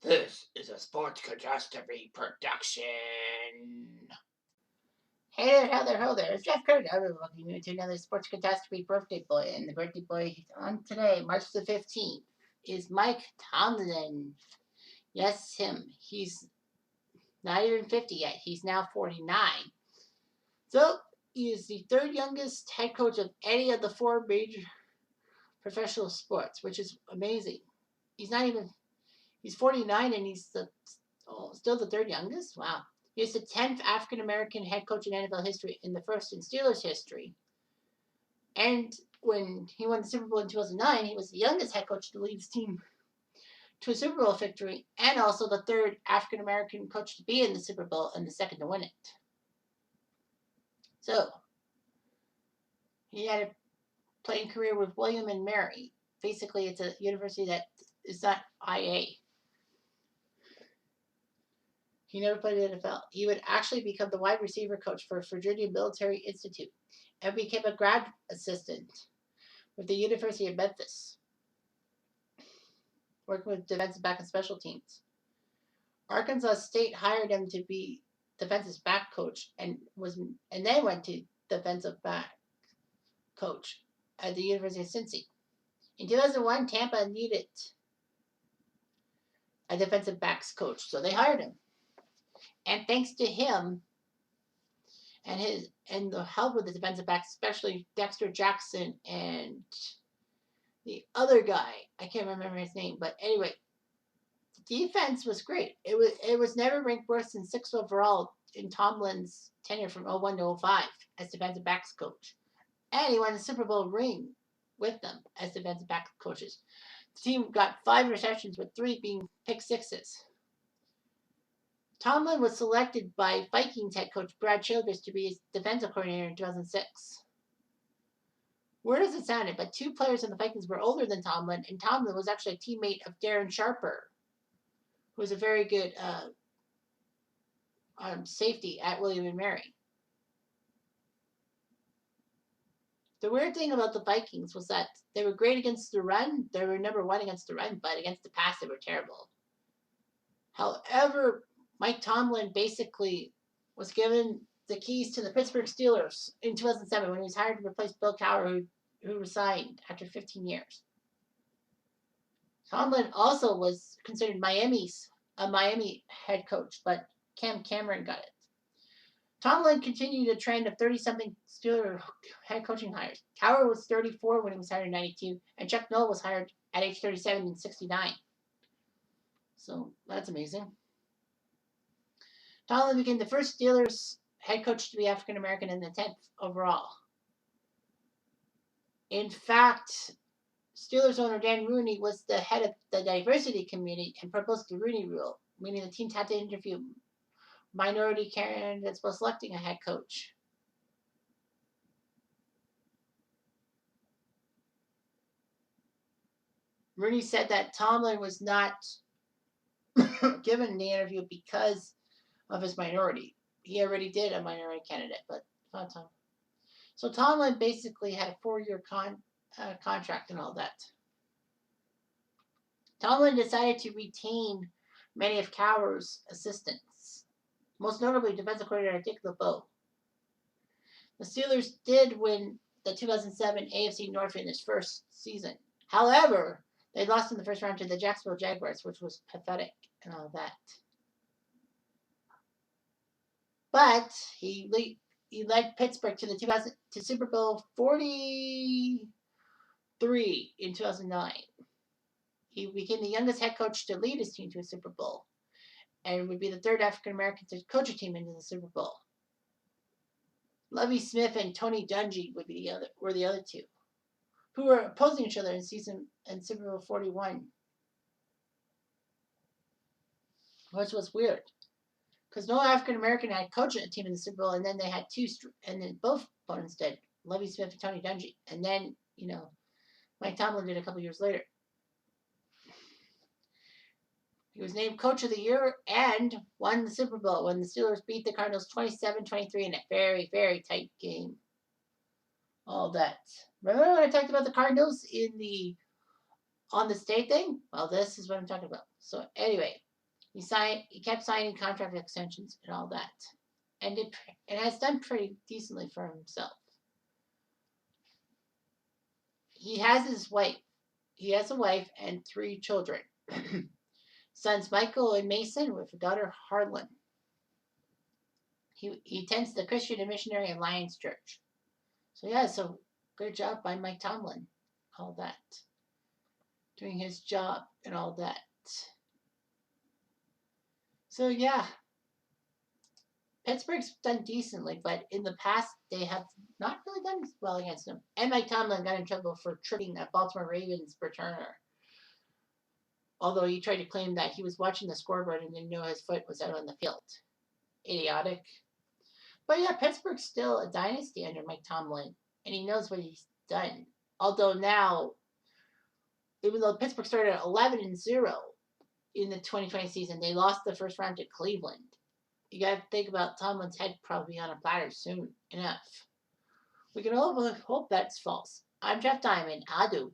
This is a Sports Catastrophe production. Hey there, how there, ho there. It's Jeff Curtin. I'm welcoming you to another Sports Catastrophe birthday boy. And the birthday boy on today, March the 15th, is Mike Tomlin. Yes, him. He's not even 50 yet. He's now 49. So, he is the third youngest head coach of any of the four major professional sports, which is amazing. He's 49 and he's still the third youngest? Wow. He is the 10th African American head coach in NFL history and the first in Steelers history. And when he won the Super Bowl in 2009, he was the youngest head coach to lead his team to a Super Bowl victory and also the third African American coach to be in the Super Bowl and the second to win it. So, he had a playing career with William and Mary. Basically, it's a university that is not IA. He never played in the NFL. He would actually become the wide receiver coach for Virginia Military Institute and became a grad assistant with the University of Memphis, working with defensive back and special teams. Arkansas State hired him to be defensive back coach and then went to defensive back coach at the University of Cincy. In 2001, Tampa needed a defensive backs coach, so they hired him. And thanks to him and the help with the defensive backs, especially Dexter Jackson and the other guy, I can't remember his name, but anyway, the defense was great. It was never ranked worse than 6th overall in Tomlin's tenure from 01 to 05 as defensive backs coach. And he won the Super Bowl ring with them as defensive back coaches. The team got 5 receptions, with 3 being pick sixes. Tomlin was selected by Vikings head coach Brad Childress to be his defensive coordinator in 2006. Weird as it sounded, but 2 players on the Vikings were older than Tomlin, and Tomlin was actually a teammate of Darren Sharper, who was a very good safety at William & Mary. The weird thing about the Vikings was that they were great against the run. They were number 1 against the run, but against the pass, they were terrible. However, Mike Tomlin basically was given the keys to the Pittsburgh Steelers in 2007 when he was hired to replace Bill Cowher, who resigned after 15 years. Tomlin also was considered a Miami head coach, but Cam Cameron got it. Tomlin continued a trend of 30-something Steelers head coaching hires. Cowher was 34 when he was hired in 92, and Chuck Noll was hired at age 37 in 69. So that's amazing. Tomlin became the first Steelers head coach to be African American and the 10th overall. In fact, Steelers owner Dan Rooney was the head of the diversity committee and proposed the Rooney rule, meaning the teams had to interview minority candidates while selecting a head coach. Rooney said that Tomlin was not given the interview because of his minority. He already did a minority candidate, but not Tomlin. So Tomlin basically had a 4-year contract and all that. Tomlin decided to retain many of Cowher's assistants, most notably defensive coordinator Dick LeBeau. The Steelers did win the 2007 AFC North in his first season. However, they lost in the first round to the Jacksonville Jaguars, which was pathetic and all that. But he led Pittsburgh to Super Bowl 43 in 2009. He became the youngest head coach to lead his team to a Super Bowl, and would be the third African American to coach a team into the Super Bowl. Lovie Smith and Tony Dungy were the other 2, who were opposing each other in Super Bowl 41, which was weird. Because no African American had coached a team in the Super Bowl, and then they had 2, and then both opponents did, Lovie Smith and Tony Dungy. And then, Mike Tomlin did a couple years later. He was named Coach of the Year and won the Super Bowl when the Steelers beat the Cardinals 27-23 in a very, very tight game. All that. Remember when I talked about the Cardinals on the state thing? Well, this is what I'm talking about. So anyway, He kept signing contract extensions and all that, and it has done pretty decently for himself. He has his wife. He has a wife and 3 children. Sons Michael and Mason with daughter Harlan. He attends the Christian and Missionary Alliance Church. So yeah, so good job by Mike Tomlin. All that. Doing his job and all that. So yeah, Pittsburgh's done decently, but in the past they have not really done well against them. And Mike Tomlin got in trouble for tricking a Baltimore Ravens returner. Although he tried to claim that he was watching the scoreboard and didn't know his foot was out on the field. Idiotic. But yeah, Pittsburgh's still a dynasty under Mike Tomlin, and he knows what he's done. Although now, even though Pittsburgh started at 11-0 in the 2020 season, they lost the first round to Cleveland. You got to think about Tomlin's head probably on a platter soon enough. We can all hope that's false. I'm Jeff Diamond. Adieu.